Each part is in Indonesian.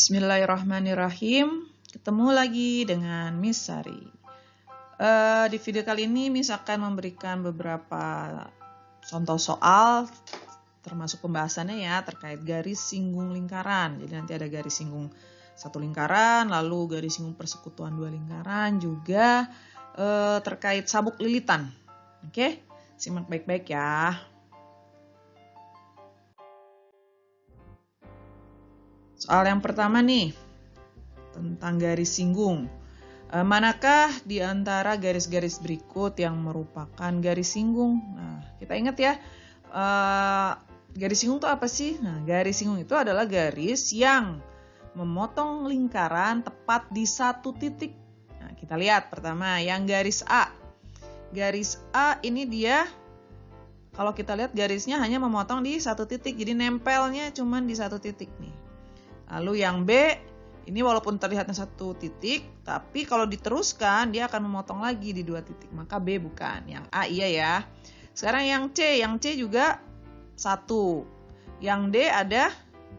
Bismillahirrahmanirrahim. Ketemu lagi dengan Miss Sari. Di video kali ini Miss akan memberikan beberapa contoh soal, termasuk pembahasannya ya, terkait garis singgung lingkaran. Jadi nanti ada garis singgung satu lingkaran, lalu garis singgung persekutuan dua lingkaran, juga terkait sabuk lilitan. Oke, simak baik-baik ya. Soal yang pertama nih, tentang garis singgung. Manakah di antara garis-garis berikut yang merupakan garis singgung? Nah, kita ingat ya, garis singgung itu apa sih? Nah, garis singgung itu adalah garis yang memotong lingkaran tepat di satu titik. Nah, kita lihat pertama, yang garis A. Garis A ini dia, kalau kita lihat garisnya hanya memotong di satu titik, jadi nempelnya cuma di satu titik nih. Lalu yang B, ini walaupun terlihatnya satu titik, tapi kalau diteruskan dia akan memotong lagi di dua titik, maka B bukan. Yang A iya ya. Sekarang yang C juga satu. Yang D ada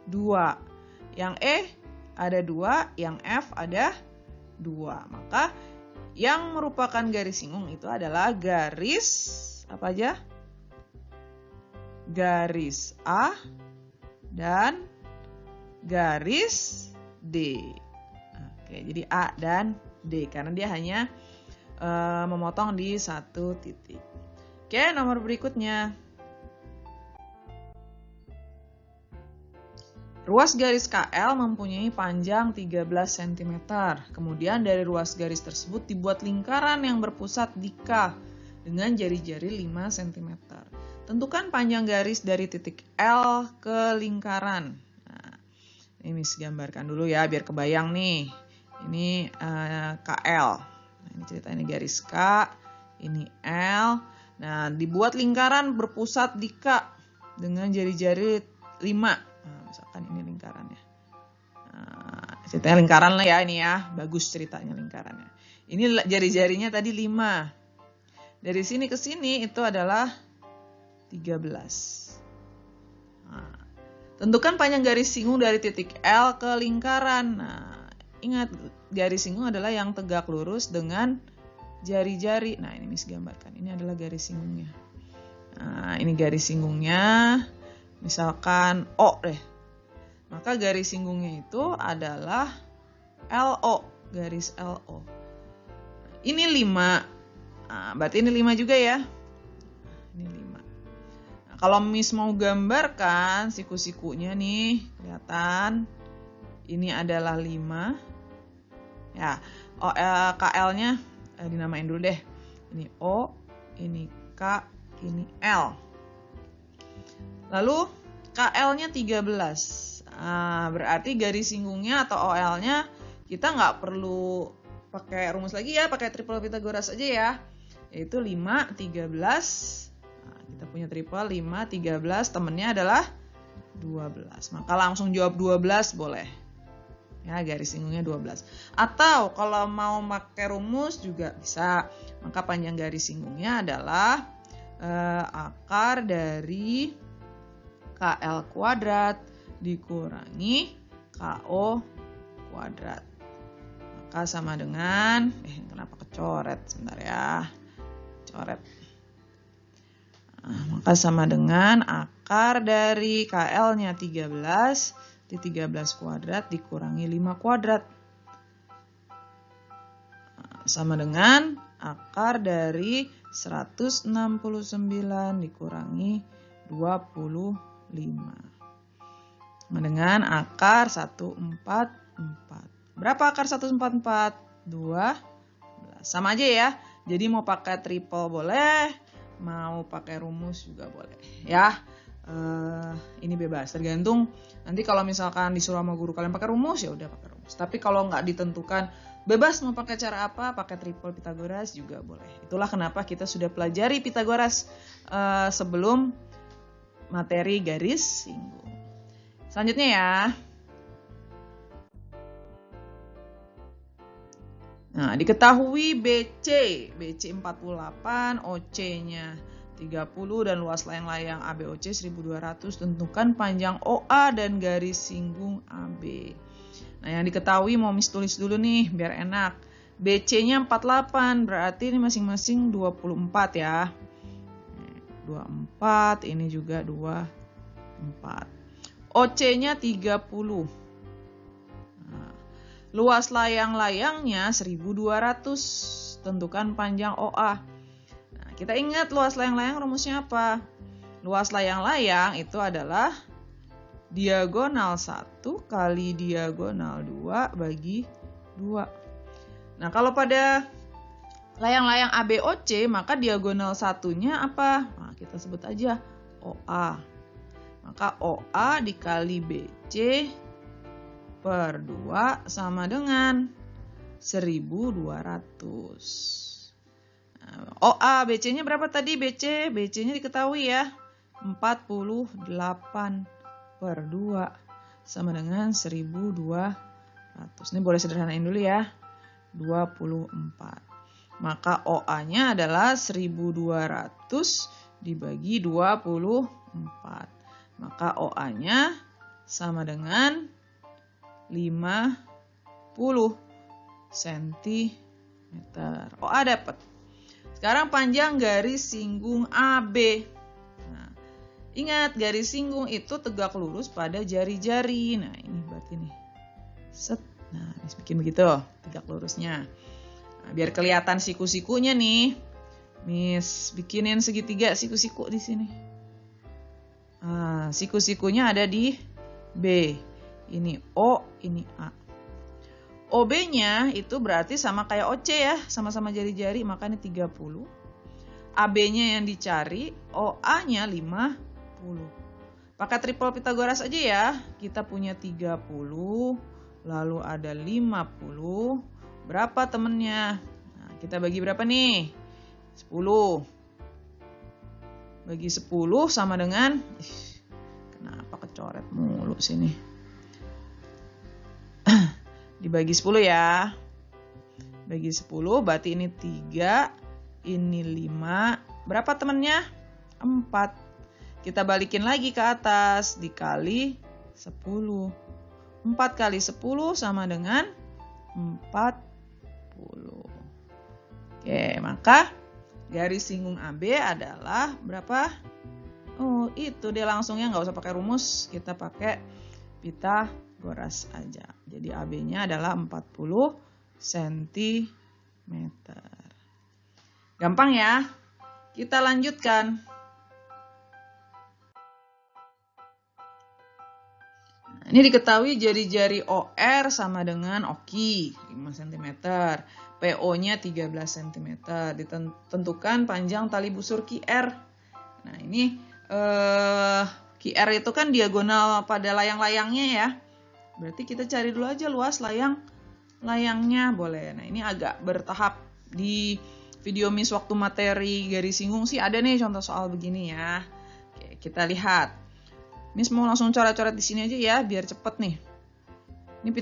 dua. Yang E ada dua, yang F ada dua. Maka yang merupakan garis singgung itu adalah garis, apa aja? Garis A dan garis D. Oke, jadi A dan D karena dia hanya memotong di satu titik. Oke, nomor berikutnya. Ruas garis KL mempunyai panjang 13 cm. Kemudian dari ruas garis tersebut dibuat lingkaran yang berpusat di K dengan jari-jari 5 cm. Tentukan panjang garis dari titik L ke lingkaran. Ini Miss gambarkan dulu ya biar kebayang nih. Ini KL. Nah, ini ceritanya garis K, ini L. Nah, dibuat lingkaran berpusat di K dengan jari-jari 5. Nah, misalkan ini lingkarannya. Nah, ceritanya lingkaran lah ya ini ya. Bagus ceritanya lingkarannya. Ini jari-jarinya tadi 5. Dari sini ke sini itu adalah 13. Nah, tentukan panjang garis singgung dari titik L ke lingkaran. Nah, ingat garis singgung adalah yang tegak lurus dengan jari-jari. Nah, ini Miss gambarkan. Ini adalah garis singgungnya. Nah, ini garis singgungnya. Misalkan O deh. Maka garis singgungnya itu adalah LO. Garis LO. Ini 5. Nah, berarti ini 5 juga ya. Ini 5. Kalau Miss mau gambarkan siku-sikunya nih, kelihatan ini adalah 5. Ya, KL-nya dinamain dulu deh. Ini O, ini K, ini L. Lalu KL-nya 13. Nah, berarti garis singgungnya atau OL-nya kita nggak perlu pakai rumus lagi ya, pakai triple Pythagoras aja ya. Yaitu 5, 13. Kita punya triple 5, 13, temennya adalah 12. Maka langsung jawab 12 boleh. Ya, garis singgungnya 12. Atau kalau mau pakai rumus juga bisa. Maka panjang garis singgungnya adalah akar dari KL kuadrat dikurangi KO kuadrat. Maka sama dengan, kenapa kecoret? Sebentar ya. Coret. Nah, maka sama dengan akar dari KL-nya 13 di 13 kuadrat dikurangi 5 kuadrat. Nah, sama dengan akar dari 169 dikurangi 25. Sama dengan akar 144. Berapa akar 144? 12. Sama aja ya. Jadi mau pakai triple boleh. Mau pakai rumus juga boleh ya. Ini bebas, tergantung nanti kalau misalkan disuruh sama guru kalian pakai rumus ya udah pakai rumus. Tapi kalau nggak ditentukan bebas mau pakai cara apa, pakai triple Pythagoras juga boleh. Itulah kenapa kita sudah pelajari Pythagoras sebelum materi garis singgung. Selanjutnya ya. Nah, diketahui BC 48, OC-nya 30 dan luas layang-layang ABOC 1200. Tentukan panjang OA dan garis singgung AB. Nah, yang diketahui mau Miss tulis dulu nih biar enak. BC-nya 48, berarti ini masing-masing 24 ya. 24, ini juga 24. OC-nya 30. Nah, luas layang-layangnya 1200. Tentukan panjang OA. Nah, kita ingat luas layang-layang rumusnya apa? Luas layang-layang itu adalah diagonal 1 kali diagonal 2 bagi 2. Nah, kalau pada layang-layang ABOC, maka diagonal satunya apa? Nah, kita sebut aja OA. Maka OA dikali BC per 2 sama dengan 1200. Nah, OA, BC-nya berapa tadi? BC-nya diketahui ya. 48 per 2 sama dengan 1200. Ini boleh sederhanain dulu ya. 24. Maka OA-nya adalah 1200 dibagi 24. Maka OA-nya sama dengan 50 cm. OA dapat. Sekarang panjang garis singgung AB. Nah, ingat garis singgung itu tegak lurus pada jari-jari. Nah, ini berarti nih. Set. Nah, Miss bikin begitu, tegak lurusnya. Nah, biar kelihatan siku-sikunya nih, Miss bikinin segitiga siku-siku di sini. Nah, siku-sikunya ada di B. Ini O, ini A. OB-nya itu berarti sama kayak OC ya, sama-sama jari-jari, makanya 30. AB-nya yang dicari, OA-nya 50. Pakai triple Pitagoras aja ya. Kita punya 30. Lalu ada 50. Berapa temennya? Nah, kita bagi berapa nih? 10. Bagi 10 sama dengan... kenapa kecoret mulu sini? Dibagi 10 ya. Bagi 10 berarti ini 3. Ini 5. Berapa temennya? 4. Kita balikin lagi ke atas. Dikali 10. 4 kali 10 sama dengan 40. Oke, maka garis singgung AB adalah berapa? Oh, itu dia langsungnya, nggak usah pakai rumus. Kita pakai Pitagoras aja. Jadi AB-nya adalah 40 cm. Gampang ya? Kita lanjutkan. Ini diketahui jari-jari OR sama dengan OKI 5 cm. PO-nya 13 cm. Ditentukan panjang tali busur QR. Nah, ini QR itu kan diagonal pada layang-layangnya ya. Berarti kita cari dulu aja luas layangnya boleh. Nah, ini agak bertahap. Di video Miss waktu materi garis singgung sih ada nih contoh soal begini ya. Oke, kita lihat. Miss mau langsung coret-coret di sini aja ya, biar cepet nih. Ini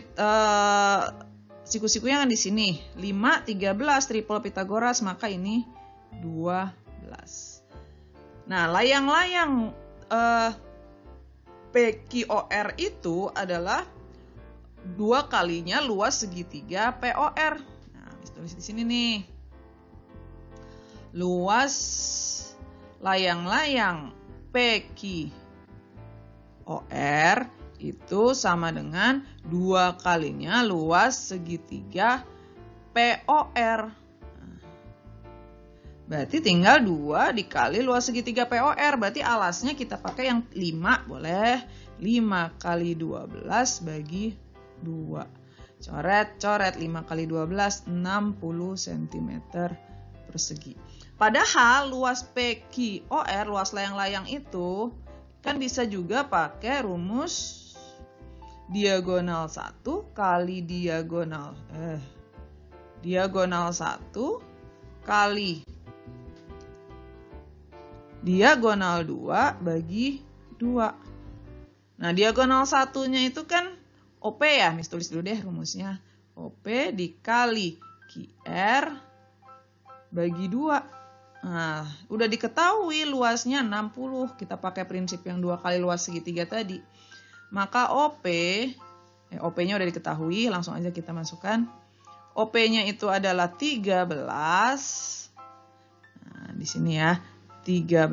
siku-sikunya kan di sini. 5, 13, triple Pitagoras, maka ini 12. Nah, layang-layang PQOR itu adalah 2 kalinya luas segitiga POR. Nah, Miss tulis di sini nih. Luas layang-layang PQOR itu sama dengan 2 kalinya luas segitiga POR. Berarti tinggal 2 dikali luas segitiga POR. Berarti alasnya kita pakai yang 5 boleh. 5 kali 12 bagi 2. Coret-coret 5 kali 12 60 cm persegi. Padahal luas PQOR, luas layang-layang itu kan bisa juga pakai rumus diagonal 1 kali diagonal 1 kali diagonal 2 bagi 2. Nah, diagonal satunya itu kan OP ya, Miss tulis dulu deh rumusnya. OP dikali QR bagi 2. Nah, udah diketahui luasnya 60. Kita pakai prinsip yang 2 kali luas segitiga tadi. Maka OP OP-nya udah diketahui, langsung aja kita masukkan. OP-nya itu adalah 13. Nah, di sini ya. 13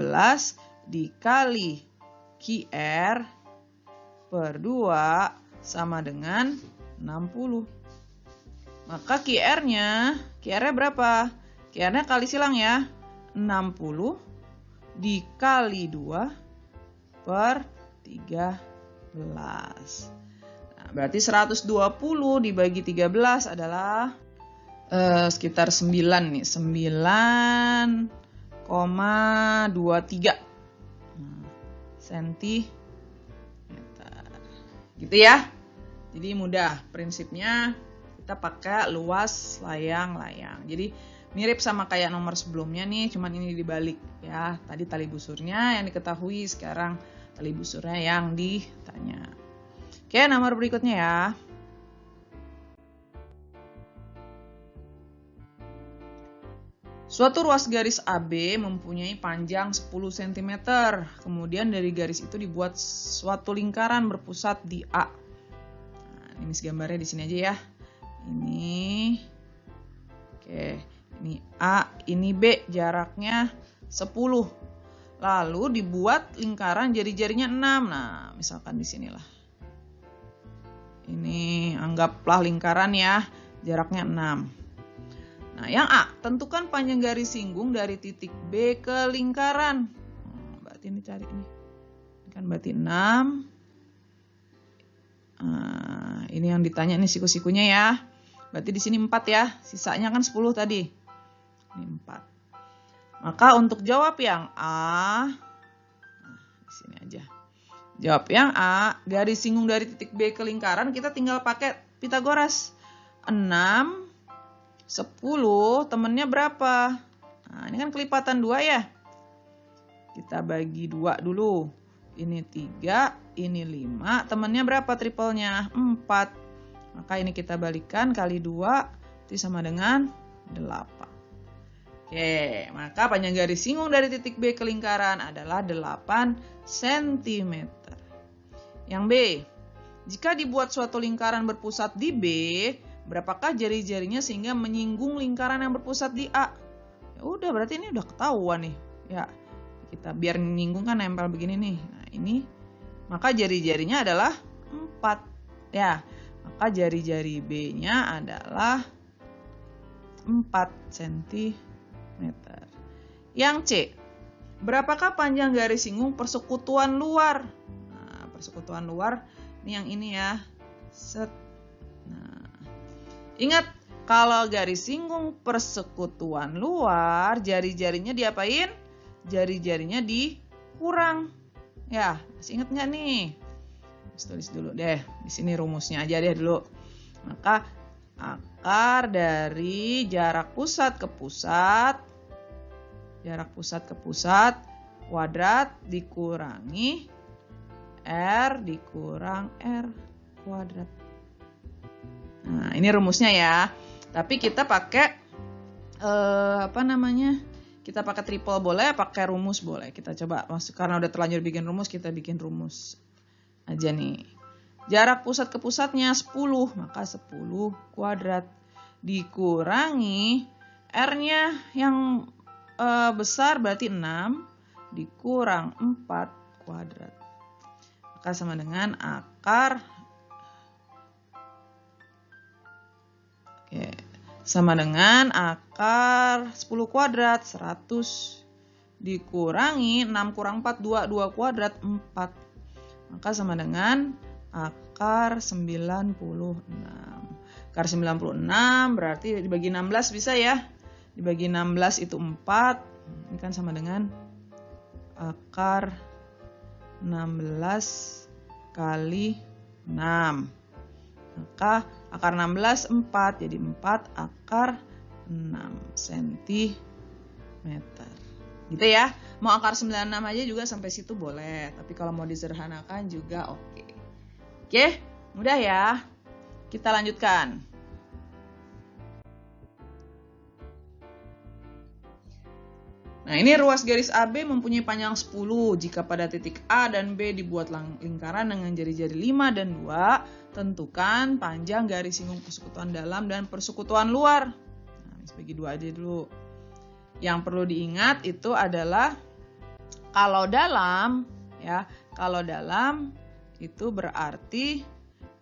dikali QR per 2 sama dengan 60. Maka QR-nya berapa? QR-nya kali silang ya. 60 dikali 2 per 13. Nah, berarti 120 dibagi 13 adalah sekitar 9 nih. 9,23 sentimeter. Gitu ya. Jadi mudah prinsipnya, kita pakai luas layang-layang. Jadi mirip sama kayak nomor sebelumnya nih, cuman ini dibalik ya. Tadi tali busurnya yang diketahui, sekarang tali busurnya yang ditanya. Oke, nomor berikutnya ya. Suatu ruas garis AB mempunyai panjang 10 cm. Kemudian dari garis itu dibuat suatu lingkaran berpusat di A. Nah, ini gambarnya di sini aja ya. Ini. Oke, ini A, ini B, jaraknya 10. Lalu dibuat lingkaran jari-jarinya 6. Nah, misalkan di sinilah. Ini anggaplah lingkaran ya, jaraknya 6. Nah, yang A, tentukan panjang garis singgung dari titik B ke lingkaran. Berarti ini cari ini. Kan berarti 6. Ini yang ditanya nih siku-sikunya ya. Berarti di sini 4 ya. Sisanya kan 10 tadi. Ini 4. Maka untuk jawab yang A, di sini aja. Jawab yang A, garis singgung dari titik B ke lingkaran, kita tinggal pakai Pitagoras. 6, 10, temennya berapa? Nah, ini kan kelipatan 2 ya. Kita bagi 2 dulu. Ini 3, ini 5, temennya berapa triplenya? 4. Maka ini kita balikan kali 2, itu sama dengan 8. Oke, maka panjang garis singgung dari titik B ke lingkaran adalah 8 cm. Yang B, jika dibuat suatu lingkaran berpusat di B, berapakah jari-jarinya sehingga menyinggung lingkaran yang berpusat di A? Ya udah, berarti ini udah ketahuan nih. Ya, kita biar menyinggung kan nempel begini nih. Nah, ini maka jari-jarinya adalah 4. Ya, maka jari-jari B-nya adalah 4 cm. Yang C, berapakah panjang garis singgung persekutuan luar? Nah, persekutuan luar ini yang ini ya. Set. Nah, ingat kalau garis singgung persekutuan luar, jari-jarinya diapain? Jari-jarinya dikurang. Ya, masih ingat nggak nih? Tulis dulu deh. Di sini rumusnya aja deh dulu. Maka akar dari jarak pusat ke pusat kuadrat dikurangi R dikurang R kuadrat. Nah, ini rumusnya ya. Tapi kita pakai kita pakai triple boleh, pakai rumus boleh. Kita coba, karena udah terlanjur bikin rumus, kita bikin rumus aja nih. Jarak pusat ke pusatnya 10, maka 10 kuadrat dikurangi R-nya yang besar berarti 6 dikurang 4 kuadrat. Maka sama dengan akar sama dengan akar 10 kuadrat 100 dikurangi 6 kurang 4 2 kuadrat 4. Maka sama dengan akar 96. Akar 96 berarti dibagi 16 bisa ya. Dibagi 16 itu 4. Ini kan sama dengan akar 16 kali 6. Maka akar 16 4. Jadi 4 akar 6 cm. Gitu ya. Mau akar 96 aja juga sampai situ boleh. Tapi kalau mau disederhanakan juga oke. Oke, mudah ya. Kita lanjutkan. Nah, ini ruas garis AB mempunyai panjang 10. Jika pada titik A dan B dibuat lingkaran dengan jari-jari 5 dan 2, tentukan panjang garis singgung persekutuan dalam dan persekutuan luar. Nah, bagi 2 aja dulu. Yang perlu diingat itu adalah kalau dalam, ya, kalau dalam itu berarti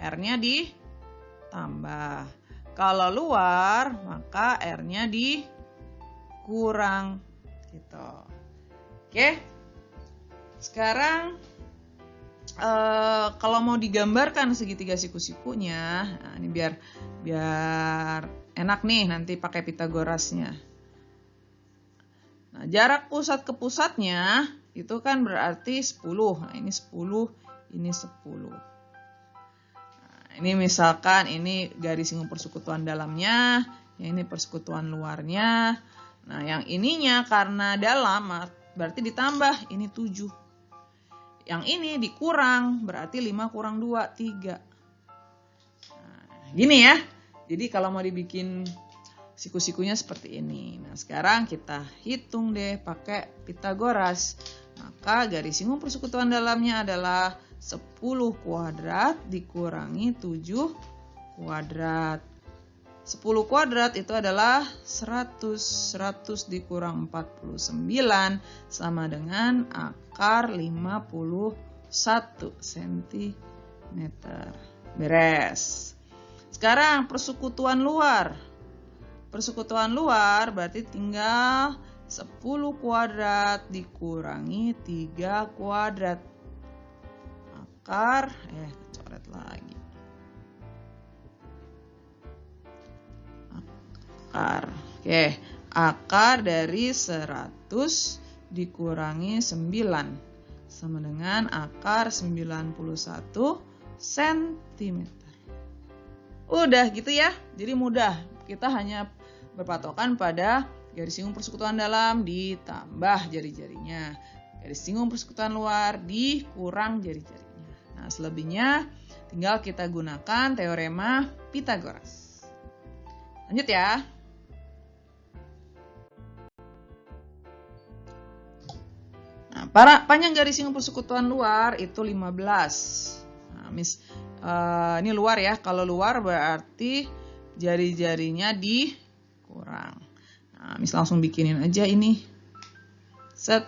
R-nya ditambah. Kalau luar, maka R-nya dikurang. Gitu. Oke. Sekarang kalau mau digambarkan segitiga siku-sikunya, nah ini biar enak nih nanti pakai Pitagorasnya. Nah, jarak pusat ke pusatnya itu kan berarti 10. Nah, ini 10, ini 10. Nah, ini misalkan ini garis singgung persekutuan dalamnya, yang ini persekutuan luarnya. Nah, yang ininya karena dalam berarti ditambah, ini 7. Yang ini dikurang, berarti 5 kurang 2, 3. Nah, gini ya. Jadi kalau mau dibikin siku-sikunya seperti ini. Nah, sekarang kita hitung deh pakai Pitagoras. Maka garis singgung persekutuan dalamnya adalah 10 kuadrat dikurangi 7 kuadrat. 10 kuadrat itu adalah 100. 100 dikurang 49 sama dengan akar 51 cm. Beres. Sekarang persekutuan luar. Persekutuan luar berarti tinggal 10 kuadrat dikurangi 3 kuadrat. Akar, coret lagi. Oke, akar dari 100 dikurangi 9 sama dengan akar 91 cm. Udah gitu ya. Jadi mudah. Kita hanya berpatokan pada garis singgung persekutuan dalam ditambah jari-jarinya. Garis singgung persekutuan luar dikurang jari-jarinya. Nah, selebihnya tinggal kita gunakan teorema Pitagoras. Lanjut ya. Nah, panjang garis singgung persekutuan luar itu 15. Nah, ini luar ya. Kalau luar berarti jari-jarinya dikurang. Nah, langsung bikinin aja ini. Set.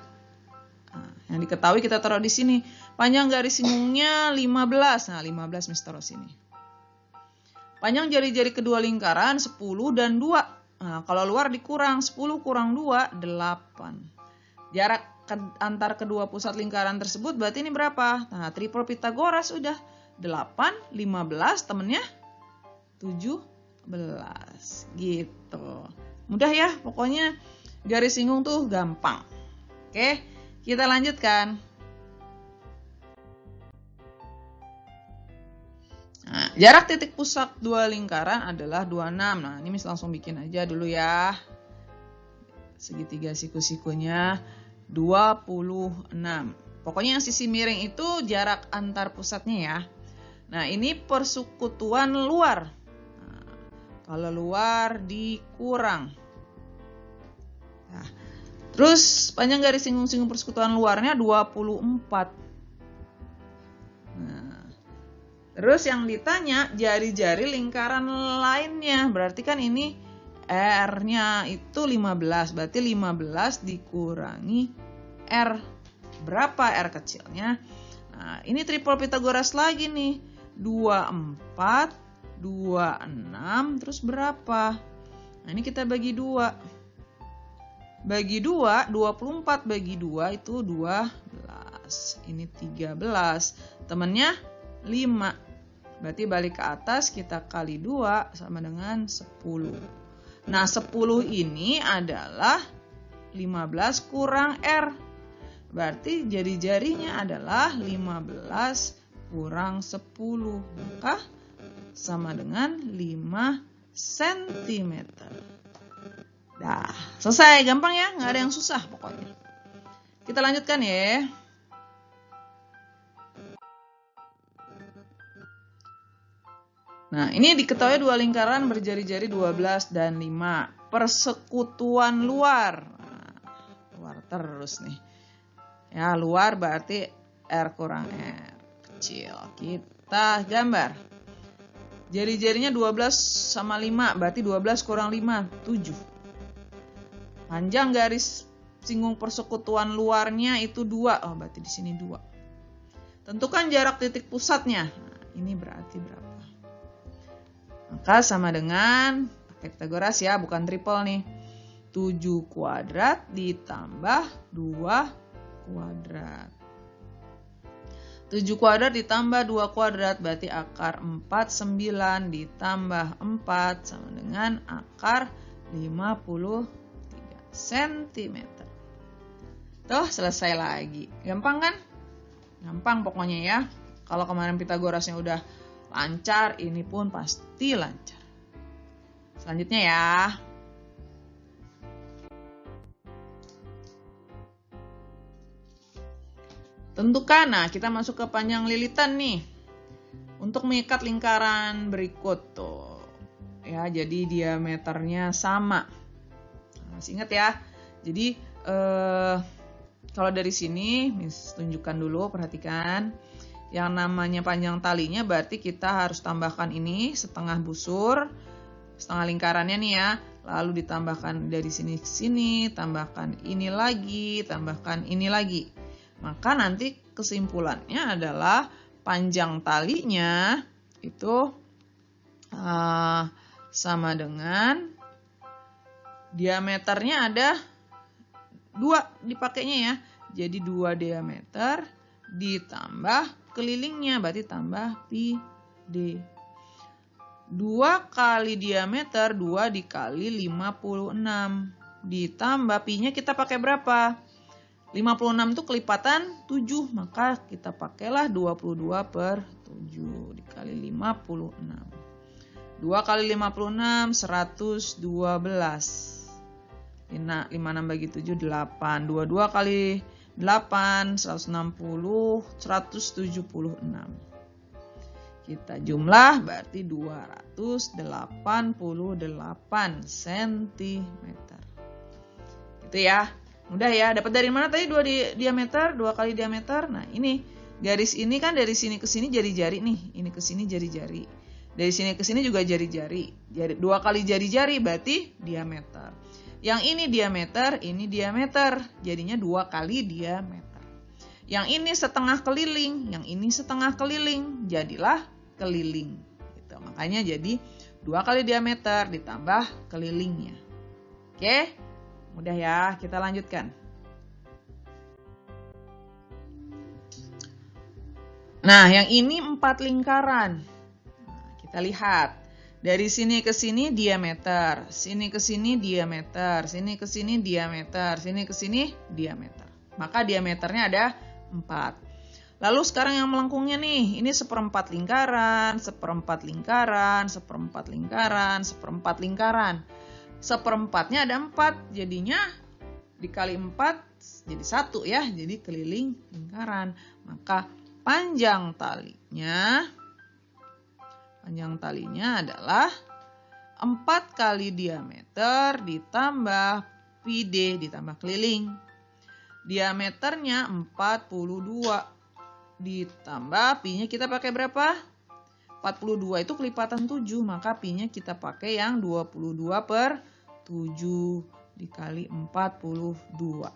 Nah, yang diketahui kita taruh di sini. Panjang garis singgungnya 15. Nah, 15 taruh sini. Panjang jari-jari kedua lingkaran 10 dan 2. Nah, kalau luar dikurang 10 kurang 2, 8. Jarak antar kedua pusat lingkaran tersebut berarti ini berapa? Nah, triple Pitagoras udah 8, 15, temennya 17. Gitu. Mudah ya, pokoknya garis singgung tuh gampang. Oke, kita lanjutkan. Nah, jarak titik pusat dua lingkaran adalah 26. Nah, ini langsung bikin aja dulu ya. Segitiga siku-sikunya 26. Pokoknya yang sisi miring itu jarak antar pusatnya ya. Nah, ini persekutuan luar. Nah, kalau luar dikurang. Nah, terus panjang garis singgung-singgung persekutuan luarnya 24. Nah, terus yang ditanya jari-jari lingkaran lainnya. Berarti kan ini R-nya itu 15, berarti 15 dikurangi R. Berapa R kecilnya? Nah, ini triple Pitagoras lagi nih. 24, 26, terus berapa? Nah, ini kita bagi 2. Bagi 2, 24 bagi 2 itu 12. Ini 13. Temennya 5. Berarti balik ke atas kita kali 2 sama dengan 10. Nah, 10 ini adalah 15 kurang R. Berarti jari-jarinya adalah 15 kurang 10. Maka sama dengan 5 cm. Dah, selesai. Gampang ya, nggak ada yang susah pokoknya. Kita lanjutkan ya. Nah, ini diketahui dua lingkaran berjari-jari 12 dan 5. Persekutuan luar. Nah, luar terus nih. Ya, luar berarti R kurang R kecil. Kita gambar. Jari-jarinya 12 sama 5, berarti 12 kurang 5, 7. Panjang garis singgung persekutuan luarnya itu 2. Oh, berarti di sini 2. Tentukan jarak titik pusatnya. Nah, ini berarti berapa? Maka sama dengan pakai Pitagoras ya, bukan triple nih. 7 kuadrat ditambah 2 kuadrat. 7 kuadrat ditambah 2 kuadrat berarti akar 49 ditambah 4 sama dengan akar 53 cm. Tuh, selesai lagi. Gampang kan? Gampang pokoknya ya. Kalau kemarin Pitagorasnya udah lancar, ini pun pasti lancar. Selanjutnya ya. Tentukan, nah kita masuk ke panjang lilitan nih. Untuk mengikat lingkaran berikut tuh. Ya, jadi diameternya sama. Nah, masih ingat ya. Jadi kalau dari sini, Miss tunjukkan dulu, perhatikan. Yang namanya panjang talinya berarti kita harus tambahkan ini setengah busur, setengah lingkarannya nih ya. Lalu ditambahkan dari sini ke sini, tambahkan ini lagi, tambahkan ini lagi. Maka nanti kesimpulannya adalah panjang talinya itu sama dengan diameternya ada 2 dipakainya ya. Jadi 2 diameter ditambah kelilingnya berarti tambah pi d. 2 kali diameter 2 dikali 56 ditambah pi-nya kita pakai berapa? 56 itu kelipatan 7, maka kita pakailah 22/7 dikali 56. 2 kali 56, 112. 56 bagi 7, 8. 22 kali 8, 160, 176. Kita jumlah berarti 288 cm. Gitu ya. Mudah ya, dapat dari mana tadi 2 diameter, 2 kali diameter. Nah, ini garis ini kan dari sini ke sini jari-jari nih. Ini ke sini jari-jari. Dari sini ke sini juga jari-jari. 2 kali jari-jari berarti diameter. Yang ini diameter. Jadinya 2 kali diameter. Yang ini setengah keliling, yang ini setengah keliling. Jadilah keliling. Gitu. Makanya jadi 2 kali diameter ditambah kelilingnya. Oke? Mudah ya, kita lanjutkan. Nah, yang ini 4 lingkaran. Nah, kita lihat. Dari sini ke sini diameter, sini ke sini diameter, sini ke sini diameter, sini ke sini diameter. Maka diameternya ada 4. Lalu sekarang yang melengkungnya nih, ini 1/4 lingkaran, 1/4 lingkaran, 1/4 lingkaran, 1/4 lingkaran. 1/4-nya ada 4, jadinya dikali 4 jadi 1 ya, jadi keliling lingkaran. Maka panjang talinya adalah 4 kali diameter ditambah pi d ditambah keliling. Diameternya 42 ditambah pi-nya kita pakai berapa? 42 itu kelipatan 7, maka pi-nya kita pakai yang 22/7 dikali 42.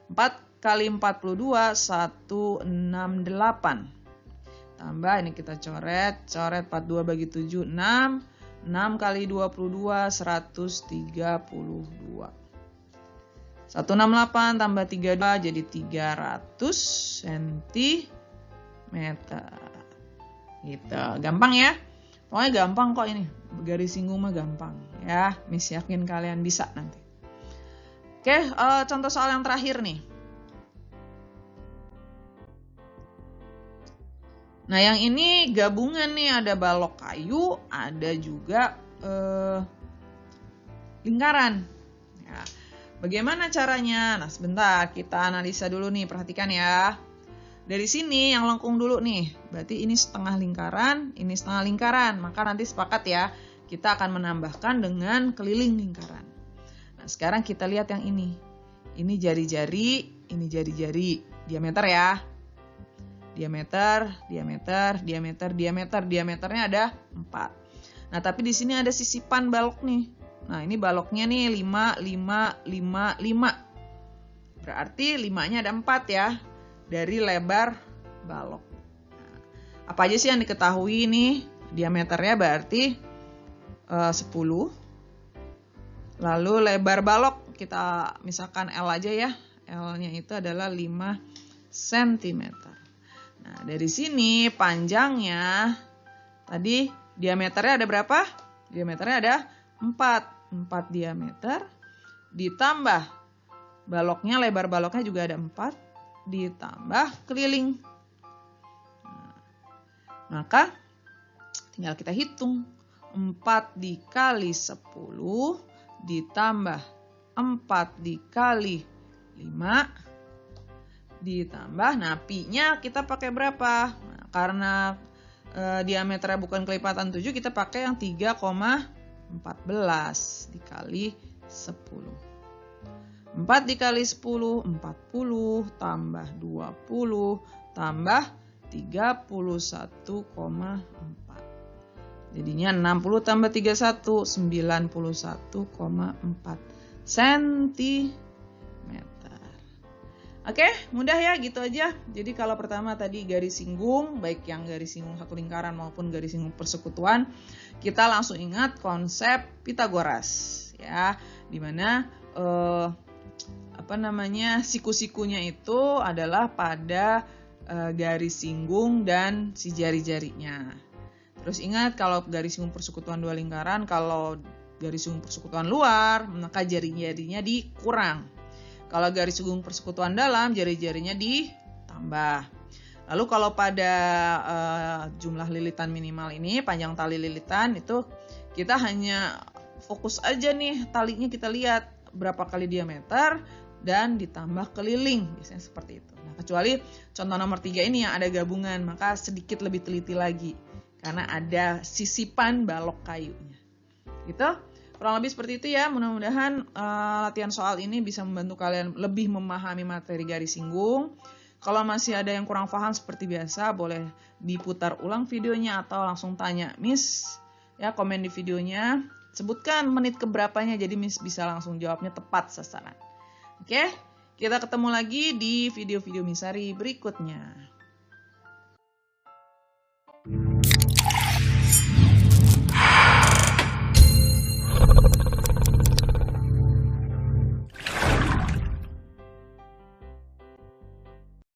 4 kali 42, 168. Tambah, ini kita coret 42 bagi 7, 6. 6 kali 22, 132. 168 tambah 32 jadi 300 cm. Gitu, gampang ya. Pokoknya gampang kok ini. Garis singgung mah gampang ya. Miss yakin kalian bisa nanti. Oke, contoh soal yang terakhir nih. Nah, yang ini gabungan nih, ada balok kayu, ada juga lingkaran. Ya. Bagaimana caranya? Nah, sebentar kita analisa dulu nih, perhatikan ya. Dari sini yang lengkung dulu nih, berarti ini setengah lingkaran, ini setengah lingkaran. Maka nanti sepakat ya, kita akan menambahkan dengan keliling lingkaran. Nah, sekarang kita lihat yang ini. Ini jari-jari, ini jari-jari. Diameter ya. Diameter, diameter, diameter, diameter. Diameternya ada 4. Nah, tapi di sini ada sisipan balok nih. Nah, ini baloknya nih 5, 5, 5, 5. Berarti 5-nya ada 4 ya. Dari lebar balok. Nah, apa aja sih yang diketahui nih? Diameternya berarti 10. Lalu lebar balok, kita misalkan L aja ya. L-nya itu adalah 5 cm. Nah, dari sini panjangnya, tadi diameternya ada berapa? Diameternya ada 4. 4 diameter, ditambah baloknya, lebar baloknya juga ada 4, ditambah keliling. Nah, maka tinggal kita hitung. 4 dikali 10 ditambah 4 dikali 5 ditambah, nah pi-nya kita pakai berapa? Nah, karena diameternya bukan kelipatan 7, kita pakai yang 3,14 dikali 10. 4 dikali 10, 40 tambah 20 tambah 31,4. Jadinya 60 tambah 31, 91,4 cm. Oke, mudah ya, gitu aja. Jadi kalau pertama tadi garis singgung, baik yang garis singgung satu lingkaran maupun garis singgung persekutuan, kita langsung ingat konsep Pitagoras ya, dimana siku-sikunya itu adalah pada garis singgung dan si jari-jarinya. Terus ingat kalau garis singgung persekutuan dua lingkaran, kalau garis singgung persekutuan luar, maka jari-jarinya dikurang. Kalau garis singgung persekutuan dalam, jari-jarinya ditambah. Lalu kalau pada jumlah lilitan minimal ini, panjang tali lilitan itu kita hanya fokus aja nih, talinya kita lihat berapa kali diameter dan ditambah keliling, biasanya seperti itu. Nah, kecuali contoh nomor 3 ini yang ada gabungan, maka sedikit lebih teliti lagi karena ada sisipan balok kayunya. Gitu. Kurang lebih seperti itu ya, mudah-mudahan latihan soal ini bisa membantu kalian lebih memahami materi garis singgung. Kalau masih ada yang kurang paham seperti biasa, boleh diputar ulang videonya atau langsung tanya Miss, ya komen di videonya, sebutkan menit keberapanya jadi Miss bisa langsung jawabnya tepat sasaran. Oke, kita ketemu lagi di video-video Miss Sari berikutnya.